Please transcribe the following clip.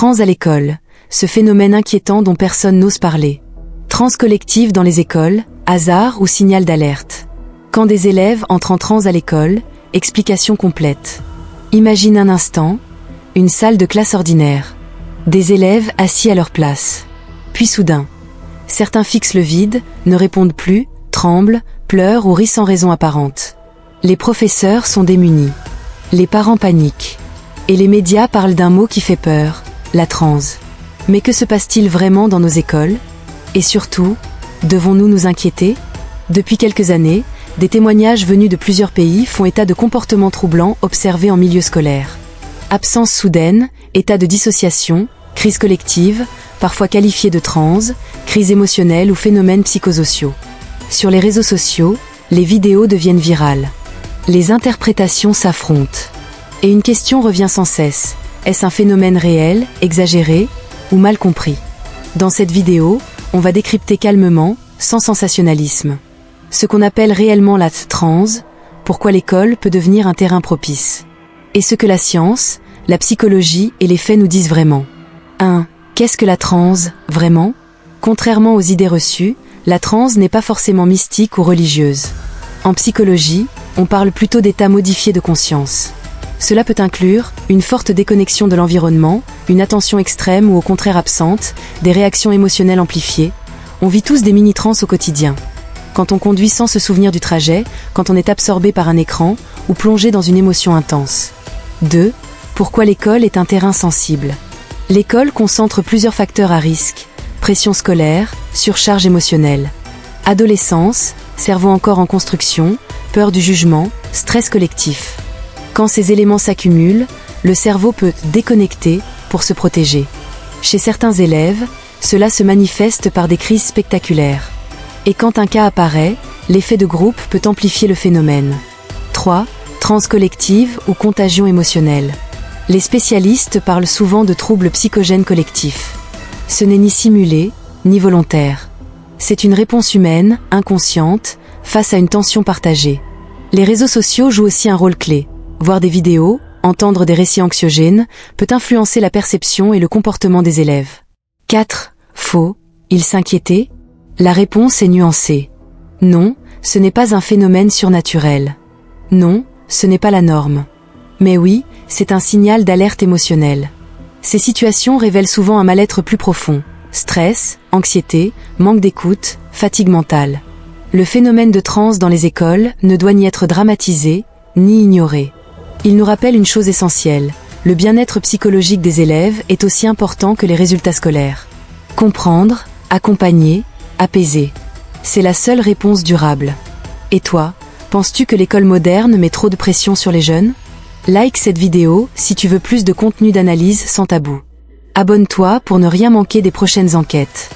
Trans à l'école, ce phénomène inquiétant dont personne n'ose parler. Trans collective dans les écoles, hasard ou signal d'alerte. Quand des élèves entrent en trans à l'école, explication complète. Imagine un instant, une salle de classe ordinaire. Des élèves assis à leur place. Puis soudain, certains fixent le vide, ne répondent plus, tremblent, pleurent ou rient sans raison apparente. Les professeurs sont démunis. Les parents paniquent. Et les médias parlent d'un mot qui fait peur, la transe. Mais que se passe-t-il vraiment dans nos écoles? Et surtout, devons-nous nous inquiéter? Depuis quelques années, des témoignages venus de plusieurs pays font état de comportements troublants observés en milieu scolaire. Absence soudaine, état de dissociation, crise collective, parfois qualifiée de transe, crise émotionnelle ou phénomènes psychosociaux. Sur les réseaux sociaux, les vidéos deviennent virales. Les interprétations s'affrontent. Et une question revient sans cesse. Est-ce un phénomène réel, exagéré ou mal compris? Dans cette vidéo, on va décrypter calmement, sans sensationnalisme, ce qu'on appelle réellement la transe, pourquoi l'école peut devenir un terrain propice. Et ce que la science, la psychologie et les faits nous disent vraiment. 1. Qu'est-ce que la transe, vraiment? Contrairement aux idées reçues, la transe n'est pas forcément mystique ou religieuse. En psychologie, on parle plutôt d'état modifié de conscience. Cela peut inclure une forte déconnexion de l'environnement, une attention extrême ou au contraire absente, des réactions émotionnelles amplifiées. On vit tous des mini-trans au quotidien. Quand on conduit sans se souvenir du trajet, quand on est absorbé par un écran ou plongé dans une émotion intense. 2. Pourquoi l'école est un terrain sensible? L'école concentre plusieurs facteurs à risque. Pression scolaire, surcharge émotionnelle. Adolescence, cerveau encore en construction, peur du jugement, stress collectif. Quand ces éléments s'accumulent, le cerveau peut déconnecter pour se protéger. Chez certains élèves, cela se manifeste par des crises spectaculaires. Et quand un cas apparaît, l'effet de groupe peut amplifier le phénomène. 3. Transe collective ou contagion émotionnelle. Les spécialistes parlent souvent de troubles psychogènes collectifs. Ce n'est ni simulé, ni volontaire. C'est une réponse humaine, inconsciente, face à une tension partagée. Les réseaux sociaux jouent aussi un rôle clé. Voir des vidéos, entendre des récits anxiogènes, peut influencer la perception et le comportement des élèves. 4. Faux. Ils s'inquiétaient? La réponse est nuancée. Non, ce n'est pas un phénomène surnaturel. Non, ce n'est pas la norme. Mais oui, c'est un signal d'alerte émotionnelle. Ces situations révèlent souvent un mal-être plus profond. Stress, anxiété, manque d'écoute, fatigue mentale. Le phénomène de transe dans les écoles ne doit ni être dramatisé, ni ignoré. Il nous rappelle une chose essentielle. Le bien-être psychologique des élèves est aussi important que les résultats scolaires. Comprendre, accompagner, apaiser. C'est la seule réponse durable. Et toi, penses-tu que l'école moderne met trop de pression sur les jeunes? Like cette vidéo si tu veux plus de contenu d'analyse sans tabou. Abonne-toi pour ne rien manquer des prochaines enquêtes.